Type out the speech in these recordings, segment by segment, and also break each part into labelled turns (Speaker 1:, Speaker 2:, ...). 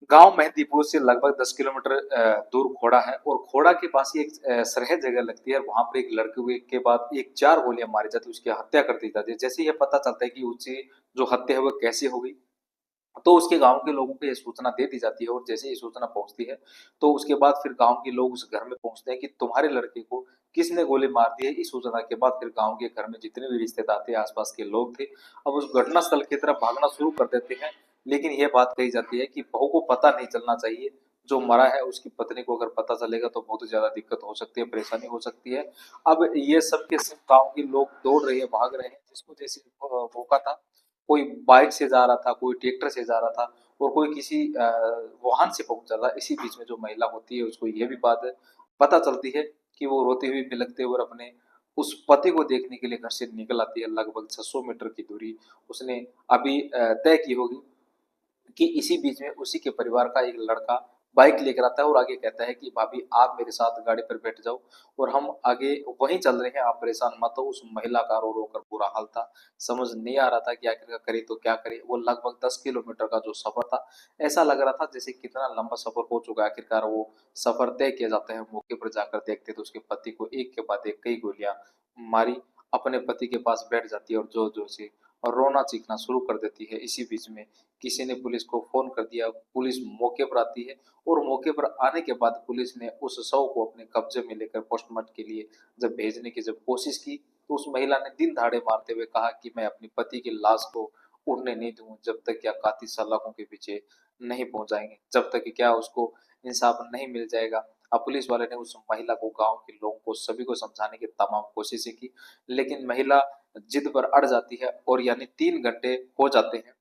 Speaker 1: गांव मेहंदीपुर से लगभग 10 किलोमीटर दूर खोड़ा है और खोड़ा के पास ही एक सरहद जगह लगती है। वहां पर एक लड़के के बाद एक 4 गोलियां मारी जाती है, उसकी हत्या कर दी जाती है। जैसे ये पता चलता है कि उसकी जो हत्या है वो कैसे हो गई, तो उसके गांव के लोगों को ये सूचना दे दी जाती है। और जैसे ये सूचना पहुंचती है तो उसके बाद फिर गांव के लोग उस घर में पहुंचते हैं कि तुम्हारे लड़के को किसने गोली मार दी है। इस सूचना के बाद फिर गांव के घर में जितने भी रिश्तेदार थे, आसपास के लोग थे, अब उस घटनास्थल की तरफ भागना शुरू कर देते हैं। लेकिन यह बात कही जाती है कि बहू को पता नहीं चलना चाहिए। जो मरा है उसकी पत्नी को अगर पता चलेगा तो बहुत ज्यादा दिक्कत हो सकती है, परेशानी हो सकती है। अब ये सब के सब गांव के लोग दौड़ रहे हैं, भाग रहे हैं, जिसको जैसे मौका था। कोई बाइक से जा रहा था, कोई ट्रैक्टर से जा रहा था और कोई किसी वाहन से पहुंच रहा था। इसी बीच में जो महिला होती है उसको ये भी बात पता चलती है कि वो रोते हुए बिलखते हुए अपने उस पति को देखने के लिए घर से निकल आती है। लगभग 600 मीटर की दूरी उसने अभी तय की होगी कि इसी बीच में उसी के परिवार का एक लड़का बाइक लेकर आता है और आगे कहता है कि भाभी आप मेरे साथ गाड़ी पर बैठ जाओ और हम आगे वहीं चल रहे हैं, आप परेशान मत हो। उस महिला का रो रो कर बुरा हाल था, समझ नहीं आ रहा था कि आखिर करे तो क्या करे। वो लगभग 10 किलोमीटर का जो सफर था, ऐसा लग रहा था जैसे कितना लंबा सफर हो चुका है। आखिरकार वो सफर तय किया जाता है। मौके पर जाकर देखते तो उसके पति को एक के बाद एक कई गोलियां मारी। अपने पति के पास बैठ जाती है और जोर जोर से और रोना चीखना शुरू कर देती है। इसी बीच में किसी ने पुलिस को फोन कर दिया, पुलिस मौके पर आती है और मौके पर आने के बाद पुलिस ने उस शव को अपने कब्जे में लेकर पोस्टमार्टम के लिए जब भेजने की जब कोशिश की तो उस महिला ने दिन दहाड़े मारते हुए कहा कि मैं अपने पति की लाश को उड़ने नहीं दूंगी जब तक क्या कातिल सलाखों के पीछे नहीं पहुंचाएंगे, जब तक कि क्या उसको इंसाफ नहीं मिल जाएगा। अब पुलिस वाले ने उस महिला को, गांव के लोगों को, सभी को समझाने की तमाम कोशिशें की, लेकिन महिला जिद पर अड़ जाती है और यानी 3 घंटे हो जाते हैं।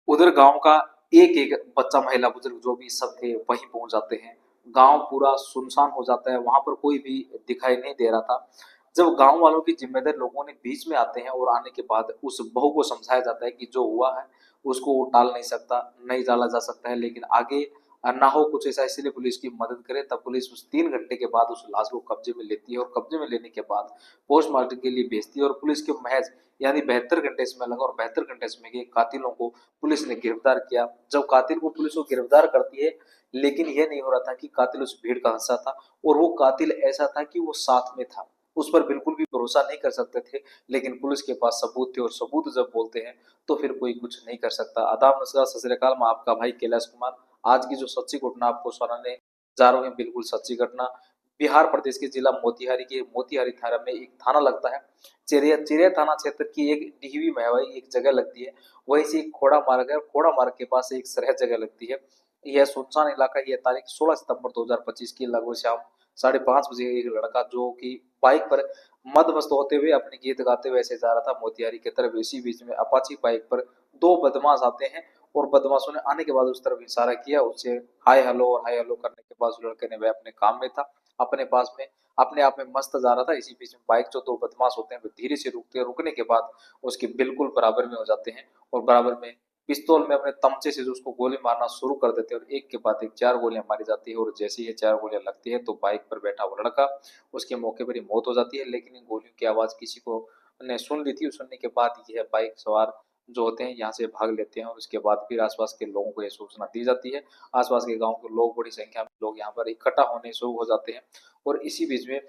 Speaker 1: उधर गांव का एक एक बच्चा, महिला, बुजुर्ग जो भी सब थे वहीं पहुंच जाते हैं। गांव पूरा सुनसान हो जाता है, वहां पर कोई भी दिखाई नहीं दे रहा था। जब गांव वालों की जिम्मेदार लोगों ने बीच में आते हैं और आने के बाद उस बहू को समझाया जाता है कि जो हुआ है उसको वो टाल नहीं सकता, नहीं टाला जा सकता है, लेकिन आगे ना हो कुछ ऐसा, इसलिए पुलिस की मदद करे। तब पुलिस उस 3 घंटे के बाद उस लाश को कब्जे में लेती है और कब्जे में लेने के बाद पोस्टमार्टम के लिए भेजती है। और पुलिस के महज यानी 72 घंटे समय लगा और 72 घंटे समय के कातिलों को पुलिस ने गिरफ्तार किया। जब कातिल को पुलिस को गिरफ्तार करती है, लेकिन यह नहीं हो रहा था कि कातिल उस भीड़ का हिस्सा था और वो कातिल ऐसा था कि वो साथ में था, उस पर बिल्कुल भी भरोसा नहीं कर सकते थे। लेकिन पुलिस के पास सबूत थे और सबूत जब बोलते हैं तो फिर कोई कुछ नहीं कर सकता। आदाब नमस्कार, सत श्री अकाल। मैं आपका भाई कैलाश कुमार। आज की जो सच्ची घटना आपको सुनाने जा रहे हैं, बिल्कुल सच्ची घटना। बिहार प्रदेश के जिला मोतिहारी के मोतिहारी थाना में एक थाना लगता है, चिरिया चिरिया थाना क्षेत्र की एक डीहवी महवाई एक जगह लगती है। वहीं से एक खोड़ा मार्ग है, खोड़ा मार्ग के पास एक सरहद जगह लगती है। यह सुनसान इलाका। यह तारीख 16 सितंबर 2025 की लगभग शाम 5:30 बजे एक लड़का जो कि बाइक पर मदमस्त होते हुए अपने गीत गाते हुए ऐसे जा रहा था मोतिहारी की तरफ। इसी बीच में अपाची बाइक पर दो बदमाश आते हैं और बदमाशों ने आने के बाद उस तरफ इशारा किया, उससे हाय हेलो और हाय हेलो करने के बाद उस लड़के ने, वह अपने काम में था, अपने पास में अपने आप में मस्त जा रहा था। इसी बीच में बाइक जो दो बदमाश होते हैं वो धीरे से रुकते हैं, रुकने के बाद उसके बिल्कुल बराबर में हो जाते हैं और बराबर में पिस्तौल में अपने तमचे से जो उसको गोली मारना शुरू कर देते हैं और एक के बाद एक 4 गोलियां मारी जाती है। और जैसे ही ये 4 गोलियां लगती है तो बाइक पर बैठा वो लड़का, उसके मौके पर ही मौत हो जाती है। लेकिन इन गोलियों की आवाज किसी को ने सुन ली थी। सुनने के बाद यह बाइक सवार जो होते हैं यहाँ से भाग लेते हैं और उसके बाद फिर आसपास के लोगों को यह सूचना दी जाती है। आसपास के गांव के लोग, बड़ी संख्या में लोग यहाँ पर इकट्ठा होने शुरू हो जाते हैं। और इसी बीच में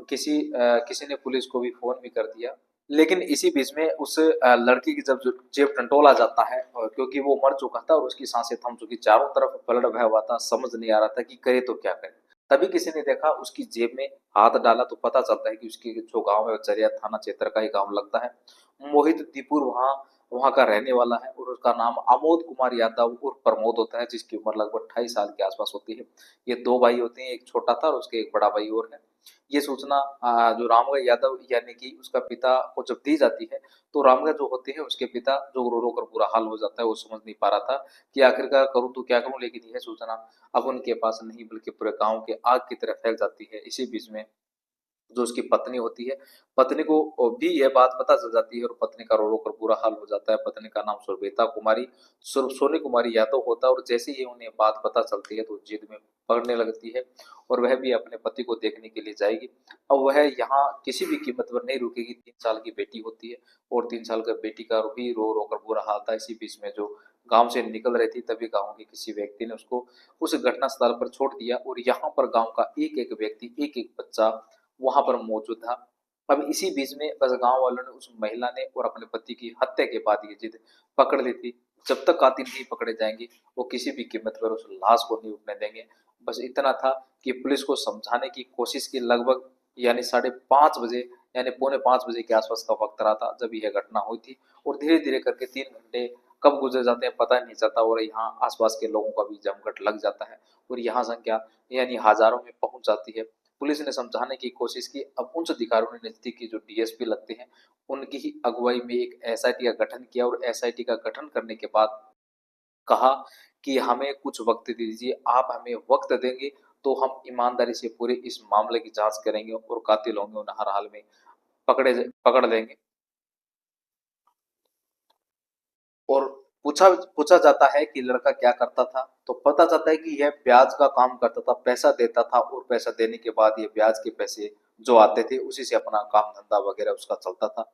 Speaker 1: किसी ने पुलिस को भी फोन भी कर दिया। लेकिन इसी बीच में उस लड़की की जब जेब टंटोला जाता है, और क्योंकि वो मर चुका था और उसकी सांसें थम चुकी, चारों तरफ ब्लड बह हुआ था, समझ नहीं आ रहा था कि करे तो क्या करे। तभी किसी ने देखा, उसकी जेब में हाथ डाला तो पता चलता है कि उसकी जो गांव है चरिया थाना क्षेत्र का ही गांव लगता है। मोहित दीपुर वहाँ वहाँ का रहने वाला है और उसका नाम आमोद कुमार यादव उर्फ प्रमोद होता है, जिसकी उम्र लगभग 28 साल के आसपास होती है। ये दो भाई होते हैं, एक छोटा था और उसके एक बड़ा भाई और है। ये सूचना जो रामगढ़ यादव यानी कि उसका पिता को जब दी जाती है तो रामगढ़ जो होते हैं उसके पिता जो रो रो कर बुरा हाल हो जाता है, वो समझ नहीं पा रहा था कि आखिरकार करूं तो क्या करूं। लेकिन यह सूचना अब उनके पास नहीं बल्कि पूरे गांव के आग की तरफ फैल जाती है। इसी बीच में जो उसकी पत्नी होती है, पत्नी को भी यह बात पता चल जाती है और पत्नी का रो रो कर बुरा हाल हो जाता है। पत्नी का नाम सुरभीता कुमारी सोनी कुमारी यादव होता है और जैसे ही उन्हें बात पता चलती है तो जिद में पड़ने लगती है और वह भी अपने पति को देखने के लिए जाएगी। अब वह यहाँ किसी भी कीमत पर नहीं रुकेगी। 3 साल की बेटी होती है और 3 साल का बेटी का भी रो रो कर बुरा हाल था। इसी बीच में जो गांव से निकल रही थी, तभी गांव के किसी व्यक्ति ने उसको उस घटना स्थल पर छोड़ दिया और यहाँ पर गांव का एक एक व्यक्ति, एक एक बच्चा वहां पर मौजूद था। अब इसी बीच में बस गांव वालों ने उस महिला ने और अपने पति की हत्या के बाद ये जिद पकड़ ली थी, जब तक कातिल नहीं पकड़े जाएंगे वो किसी भी कीमत पर उस लाश को नहीं उठने देंगे। बस इतना था कि पुलिस को समझाने की कोशिश की, लगभग यानी 5:30 बजे, यानी पौने 5 बजे के आसपास का वक्त रहा था जब यह घटना हुई थी। और धीरे धीरे करके 3 घंटे कब गुजर जाते हैं पता नहीं चलता और यहाँ आसपास के लोगों का भी जमघट लग जाता है और यहाँ संख्या यानी हजारों में पहुंच जाती है। पुलिस ने समझाने की कोशिश की। अब उच्च अधिकारियों ने नजदीकी जो डीएसपी लगते हैं उनकी ही अगुवाई में एक एसआईटी का गठन किया और एसआईटी का गठन करने के बाद कहा कि हमें कुछ वक्त दीजिए, आप हमें वक्त देंगे तो हम ईमानदारी से पूरे इस मामले की जांच करेंगे और कातिल होंगे उन्हें हर हाल में पकड़ लेंगे। और पूछा पूछा जाता है कि लड़का क्या करता था, तो पता चलता है कि यह ब्याज का काम करता था, पैसा देता था और पैसा देने के बाद ये ब्याज के पैसे जो आते थे उसी से अपना काम धंधा वगैरह उसका चलता था।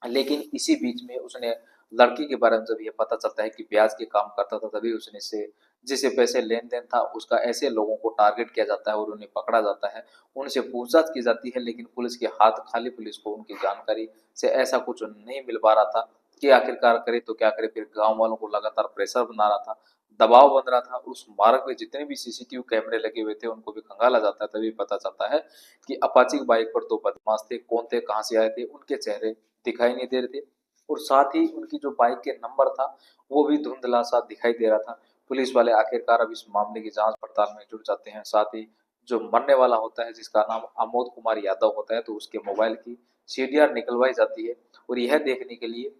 Speaker 1: लेकिन इसी बीच में उसने लड़की के बारे में जब ये पता चलता है कि ब्याज के काम करता था, तभी उसने से जिसे पैसे लेन देन था उसका ऐसे लोगों को टारगेट किया जाता है और उन्हें पकड़ा जाता है, उनसे पूछताछ की जाती है। लेकिन पुलिस के हाथ खाली, पुलिस को उनकी जानकारी से ऐसा कुछ नहीं मिल पा रहा था कि आखिरकार करे तो क्या करे। फिर गांव वालों को लगातार प्रेशर बना रहा था, दबाव बन रहा था। उस मार्ग में जितने भी सीसीटीवी कैमरे लगे हुए थे उनको भी खंगाला जाता है, तभी पता चलता है कि अपाची बाइक पर 2 बदमाश थे, कौन थे, कहाँ से आए थे, उनके चेहरे दिखाई नहीं दे रहे थे और साथ ही उनकी जो बाइक के नंबर था वो भी धुंधला सा दिखाई दे रहा था। पुलिस वाले आखिरकार अब इस मामले की जांच पड़ताल में जुट जाते हैं। साथ ही जो मरने वाला होता है जिसका नाम आमोद कुमार यादव होता है, तो उसके मोबाइल की सीडीआर निकलवाई जाती है और यह देखने के लिए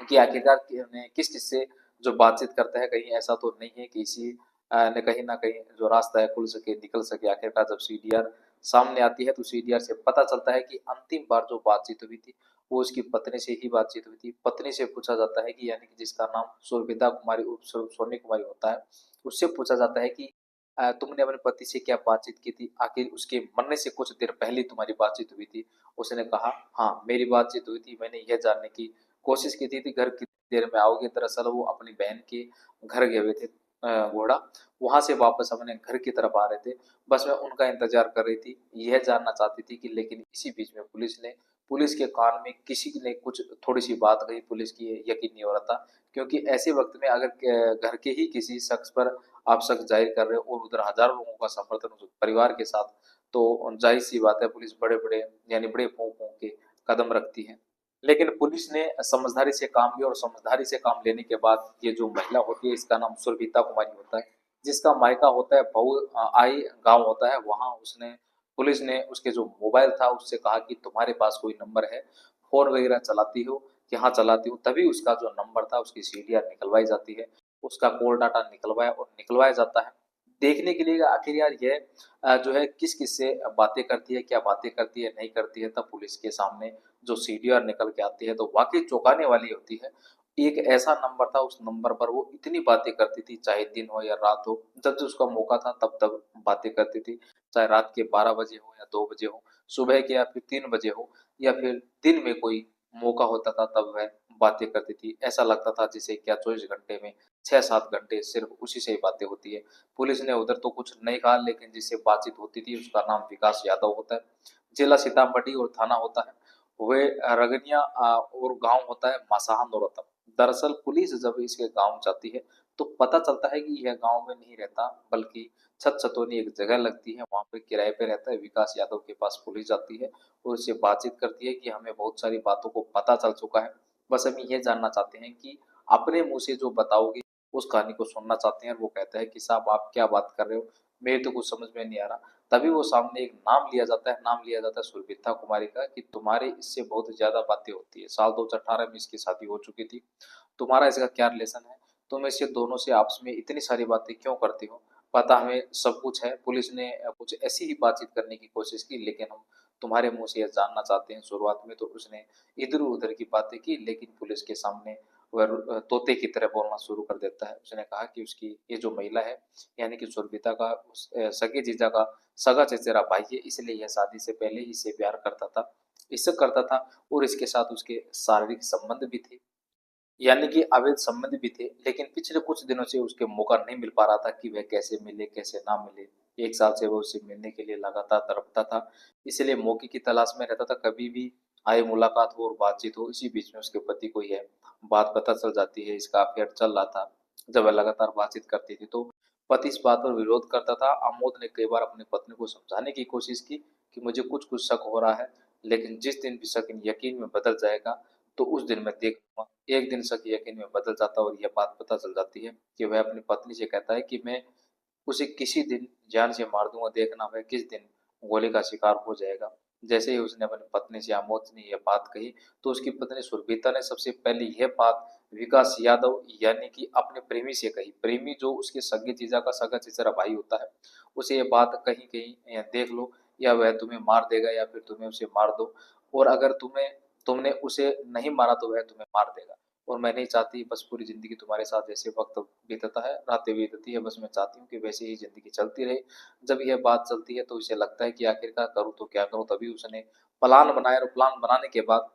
Speaker 1: कि आखिरकार किस किस से जो बातचीत करता है, कहीं ऐसा तो नहीं है कि इसी ने कहीं ना कहीं जो रास्ता है खुल सके, निकल सके। आखिरकार जब सीडीआर सामने आती है तो सीडीआर से पता चलता है कि अंतिम बार जो बातचीत हुई थी वो उसकी पत्नी से ही बातचीत हुई थी। पत्नी से पूछा जाता है कि यानी कि जिसका नाम सुरभिता कुमारी उर्फ सोनी कुमारी होता है, उससे पूछा जाता है कि तुमने अपने पति से क्या बातचीत की थी, आखिर उसके मरने से कुछ देर पहले तुम्हारी बातचीत हुई थी। उसने कहा हाँ मेरी बातचीत हुई थी, मैंने यह जानने की कोशिश की थी घर कितनी देर में आओगे। दरअसल वो अपनी बहन के घर गए हुए थे घोड़ा, वहां से वापस अपने घर की तरफ आ रहे थे, बस मैं उनका इंतजार कर रही थी, यह जानना चाहती थी कि। लेकिन इसी बीच में पुलिस के कान में किसी ने कुछ थोड़ी सी बात कही, पुलिस की यकीन नहीं हो रहा था क्योंकि ऐसे वक्त में अगर घर के ही किसी शख्स पर आप शक जाहिर कर रहे हो और उधर हजारों लोगों का समर्थन उस परिवार के साथ, तो जाहिर सी बात है पुलिस बड़े बड़े यानी बड़े फूंक फूंक के कदम रखती है। लेकिन पुलिस ने समझदारी से काम लिया और समझदारी से काम लेने के बाद ये जो महिला होती है इसका नाम सुरभिता कुमारी होता है, जिसका मायका होता है बहु आई गांव होता है। वहां उसने पुलिस ने उसके जो मोबाइल था उससे कहा कि तुम्हारे पास कोई नंबर है, फोन वगैरह चलाती हो कि हाँ चलाती हूँ, तभी उसका जो नंबर था उसकी सीडीआर निकलवाई जाती है, उसका कॉल डाटा निकलवाया जाता है देखने के लिए आखिर यार ये जो है किस किस से बातें करती है, क्या बातें करती है नहीं करती है। तब पुलिस के सामने जो सीडीआर निकल के आती है तो वाकई चौंकाने वाली होती है। एक ऐसा नंबर था, उस नंबर पर वो इतनी बातें करती थी, चाहे दिन हो या रात हो, जब जब उसका मौका था तब तब बातें करती थी। चाहे रात के 12 बजे हो या 2 बजे हो, सुबह के या फिर 3 बजे हो, या फिर दिन में कोई मौका होता था तब वह बातें करती थी। ऐसा लगता था जैसे क्या 24 घंटे में 6-7 घंटे सिर्फ उसी से ही बातें होती है। पुलिस ने उधर तो कुछ नहीं कहा, लेकिन जिससे बातचीत होती थी उसका नाम विकास यादव होता है, जिला सीतामढ़ी और थाना होता है वे रगनिया और गांव होता है मसाहा नौरतम। दरअसल पुलिस जब इसके गांव जाती है तो पता चलता है कि यह गांव में नहीं रहता, बल्कि छत छतोनी एक जगह लगती है, वहां पे किराए पे रहता है। विकास यादव के पास पुलिस जाती है और उससे बातचीत करती है कि हमें बहुत सारी बातों को पता चल चुका है, बस हम ये जानना चाहते हैं कि अपने मुंह से जो बताओगे उस कहानी को सुनना चाहते हैं। और वो कहता है कि साहब आप क्या बात कर रहे हो, मेरे तो कुछ समझ में नहीं आ रहा। तभी वो सामने एक नाम लिया जाता है सुरभिता कुमारी का कि तुम्हारी इससे बहुत ज्यादा बातें होती है, साल 2018 में इसकी शादी हो चुकी थी, तुम्हारा इसका क्या रिलेशन है, तुम इससे दोनों से आपस में इतनी सारी बातें क्यों करती हो, पता हमें सब कुछ है। पुलिस ने कुछ ऐसी ही बातचीत करने की कोशिश की, लेकिन हम तुम्हारे मुंह से यह जानना चाहते हैं। शुरुआत में तो उसने इधर उधर की बातें की, लेकिन पुलिस के सामने वह तोते की तरह बोलना शुरू कर देता है। उसने कहा कि उसकी ये जो महिला है यानी कि सुरभिता का सगे जीजा का सगा चचेरा भाई है, इसलिए यह शादी से पहले ही इससे प्यार करता था, इससे करता था और इसके साथ उसके शारीरिक संबंध भी थे। यानी कि अवैध संबंध भी थे, लेकिन पिछले कुछ दिनों से उसके मौका नहीं मिल पा रहा था कि वह कैसे मिले कैसे ना मिले। 1 साल से वो उससे मिलने के लिए लगातार तड़पता था, इसलिए मौके की तलाश में रहता था। कभी भी आए मुलाकात हो और बातचीत हो। इसी बीच में उसके पति को यह बात पता चल जाती है, इसका अफेयर चल रहा था। जब वह लगातार बातचीत करती थी तो पति इस बात पर विरोध करता था। आमोद ने कई बार अपनी पत्नी को समझाने की कोशिश की कि मुझे कुछ कुछ शक हो रहा है, लेकिन जिस दिन भी शक यकीन में बदल जाएगा तो उस दिन मैं देख लूंगा। एक दिन शक यकीन में बदल जाता है और यह बात पता चल जाती है कि वह अपनी पत्नी से कहता है कि मैं उसे किसी दिन जान से मार दूंगा, देखना वह किस दिन गोली का शिकार हो जाएगा। जैसे ही उसने अपनी पत्नी से आमोद ने यह बात कही तो उसकी पत्नी सुरभिता ने सबसे पहले यह बात विकास यादव यानी कि अपने प्रेमी से कही। प्रेमी जो उसके सगे जीजा का सगा चचेरा भाई होता है, उसे ये बात कहीं कहीं देख लो, या वह तुम्हें मार देगा या फिर तुम्हें उसे मार दो, और अगर तुमने उसे नहीं मारा तो वह तुम्हें मार देगा। और मैं नहीं चाहती बस पूरी जिंदगी तुम्हारे साथ जैसे वक्त बीतता है, रातें बीतती है, बस मैं चाहती हूँ कि वैसे ही जिंदगी चलती रहे। जब यह बात चलती है तो उसे लगता है कि आखिरकार करूँ तो क्या करूँ। तभी उसने प्लान बनाया और प्लान बनाने के बाद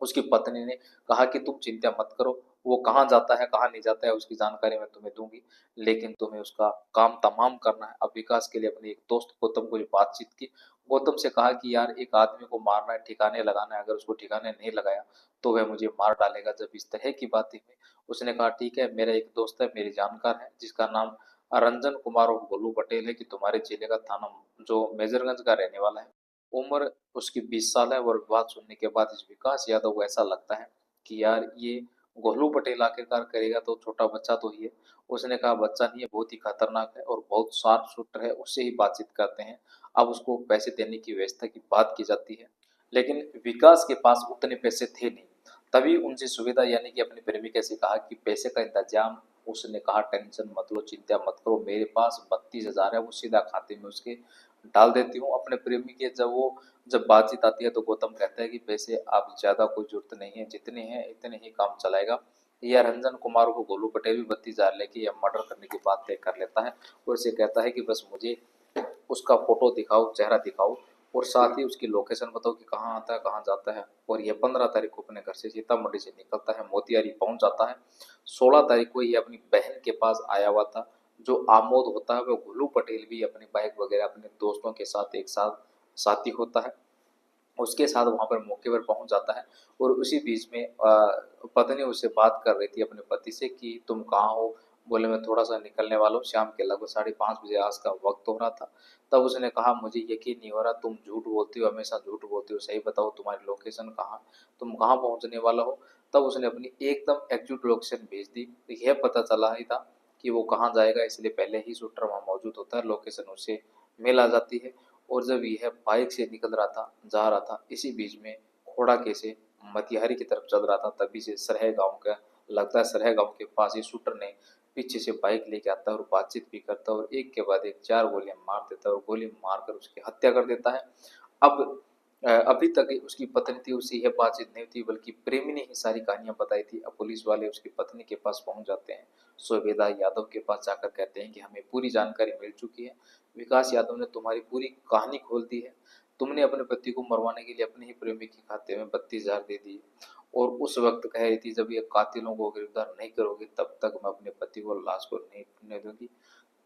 Speaker 1: उसकी पत्नी ने कहा कि तुम चिंता मत करो, वो कहाँ जाता है कहाँ नहीं जाता है उसकी जानकारी मैं तुम्हें दूंगी, लेकिन तुम्हें उसका काम तमाम करना है। अब विकास के लिए अपने एक दोस्त गौतम को बातचीत की। गौतम से कहा कि यार एक आदमी को मारना है, ठिकाने लगाना है, अगर उसको ठिकाने नहीं लगाया तो वह मुझे मार डालेगा। जब इस तरह की बातें हुई, उसने कहा ठीक है, मेरा एक दोस्त है, मेरी जानकार है, जिसका नाम रंजन कुमार और गोलू पटेल है, कि तुम्हारे जिले का थाना जो मेजरगंज का रहने वाला है। उम्र उसकी 20 साल है। और बात सुनने के बाद इस विकास यादव को ऐसा लगता है कि यार ये गोलू पटेल आखिरकार करेगा तो छोटा बच्चा तो ही है। उसने कहा बच्चा नहीं है, बहुत ही खतरनाक है और बहुत शार्प शूटर है, उससे ही बातचीत करते हैं। अब उसको पैसे देने की व्यवस्था की बात की जाती है, लेकिन विकास के पास उतने पैसे थे नहीं। तभी उनसे सुविधा यानी कि अपने प्रेमिका से कहा कि पैसे का इंतजाम। उसने कहा टेंशन मत लो, चिंता मत करो, मेरे पास 32,000 है, वो सीधा खाते में उसके डाल देती हूँ। अपने प्रेमी के जब बातचीत आती है तो गौतम कहता है कि पैसे आप ज्यादा कोई जरूरत नहीं है, जितने हैं इतने ही काम चलाएगा। यह रंजन कुमार को गोलू पटेल भी 32,000 लेके यह मर्डर करने की बात तय कर लेता है और उसे कहता है कि बस मुझे उसका फोटो दिखाओ, चेहरा दिखाओ, और साथ ही उसकी लोकेशन बताओ कि कहाँ आता है कहाँ जाता है। और यह 15 तारीख को अपने घर से सीतामढ़ी से निकलता है, मोतिहारी पहुंच जाता है। 16 तारीख को ये अपनी बहन के पास आया हुआ था। जो आमोद होता है वह गोलू पटेल भी अपनी बाइक वगैरह अपने दोस्तों के साथ एक साथ साथी होता है, उसके साथ वहां पर मौके पर पहुंच जाता है। और उसी बीच में पत्नी उससे बात कर रही थी अपने पति से कि तुम कहाँ हो। बोले मैं थोड़ा सा निकलने वाला हूँ, शाम के लगभग 5:30 बजे आज का वक्त हो रहा था। तब उसने कहा मुझे यकीन नहीं हो रहा, तुम झूठ बोलती हो, हमेशा झूठ बोलती हो, सही बताओ तुम्हारी लोकेशन कहाँ, तुम कहाँ पहुंचने वाला हो। तब उसने अपनी एकदम एक्यूट लोकेशन भेज दी। तो यह पता चला ही था कि वो कहाँ जाएगा, इसलिए पहले ही शूटर वहां मौजूद होता है, लोकेशन उसे मिल आ जाती है। और जब यह बाइक से निकल रहा था जा रहा था, इसी बीच में खोड़ा के से मतिहारी की तरफ चल रहा था, तभी से सरह गांव का लगता है, सरह गांव के पास ही शूटर ने पीछे से बाइक लेके आता है और बातचीत भी करता है और एक के बाद एक 4 गोलियां मार देता है और गोली मारकर उसकी हत्या कर देता है। अब अभी तक उसकी पत्नी थी, उससे यह बातचीत नहीं थी, बल्कि प्रेमी ने ही सारी कहानियां बताई थी। अब पुलिस वाले उसकी पत्नी के पास पहुंच जाते हैं, सुबेदा यादव के पास जाकर कहते हैं कि हमें पूरी जानकारी मिल चुकी है, विकास यादव ने तुम्हारी पूरी कहानी खोल दी है। तुमने अपने पति को मरवाने के लिए अपने ही प्रेमी के खाते में 32,000 दे दिए और उस वक्त कह रही थी जब ये कातिलों को गिरफ्तार नहीं करोगे तब तक मैं अपने पति को लाश को नहीं छूने दूंगी।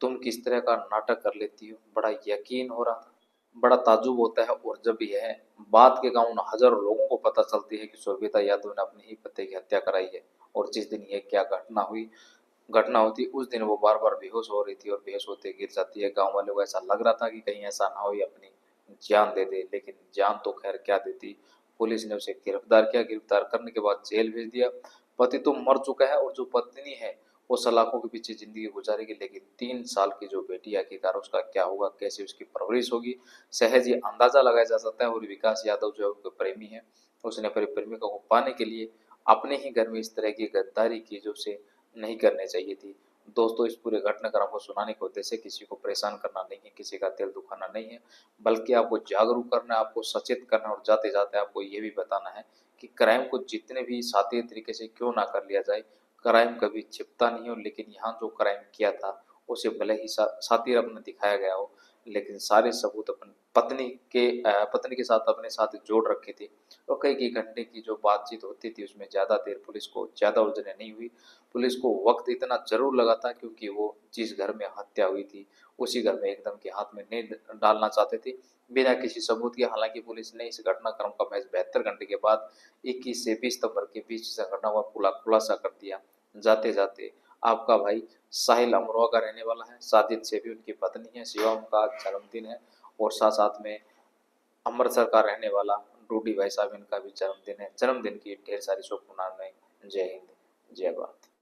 Speaker 1: तुम किस तरह का नाटक कर लेती हो, बड़ा यकीन हो रहा था, बड़ा ताज्जुब होता है। और जब यह बात के गांव हजारों लोगों को पता चलती है कि सुरभिता यादव ने अपने ही पति की हत्या कराई है, और जिस दिन यह क्या घटना होती उस दिन वो बार बार बेहोश हो रही थी और बेहोश होते गिर जाती है। गांव वालों को ऐसा लग रहा था कि कहीं ऐसा ना हो ये अपनी जान दे दे, लेकिन जान तो खैर क्या देती। पुलिस ने उसे गिरफ्तार किया, गिरफ्तार करने के बाद जेल भेज दिया। पति तो मर चुका है और जो पत्नी है वो सलाखों के पीछे जिंदगी गुजारेगी, लेकिन 3 साल की जो बेटी आखिरकार उसका क्या होगा, कैसे उसकी परवरिश होगी, सहज ये अंदाजा लगाया जा सकता है। और विकास यादव जो है उनके प्रेमी है, उसने अपनी प्रेमिका को पाने के लिए अपने ही घर में इस तरह की गद्दारी की जो उसे नहीं करनी चाहिए थी। दोस्तों इस पूरे घटनाक्रम को सुनाने के उद्देश्य किसी को परेशान करना नहीं है, किसी का दिल दुखाना नहीं है, बल्कि आपको जागरूक करना है, आपको सचेत करना है, और जाते जाते आपको ये भी बताना है कि क्राइम को जितने भी शातिर तरीके से क्यों ना कर लिया जाए, क्राइम कभी छिपता नहीं हो। लेकिन यहाँ जो क्राइम किया था उसे भले ही शातिर अपने दिखाया गया हो, लेकिन सारे सबूत अपन पत्नी के साथ अपने साथ जोड़ रखे थे और कई घंटे की जो बातचीत होती थी उसमें ज़्यादा देर पुलिस को ज़्यादा उलझने नहीं हुई। पुलिस को वक्त इतना जरूर लगा था क्योंकि वो जिस घर में हत्या हुई थी उसी घर में एकदम के हाथ में नहीं डालना चाहते थे बिना किसी सबूत के। हालांकि पुलिस ने इस घटनाक्रम का महज 72 घंटे के बाद 21 से 20 सितंबर के बीच इस घटना का खुलासा कर दिया। जाते जाते आपका भाई साहिल अमरोहा का रहने वाला है, साजिद सेबी उनकी पत्नी है, शिवा उनका जन्मदिन है और साथ साथ में अमृतसर का रहने वाला डूडी भाई साहब इनका भी जन्मदिन है। जन्मदिन की ढेर सारी शुभकामनाएं। जय हिंद, जय भारत।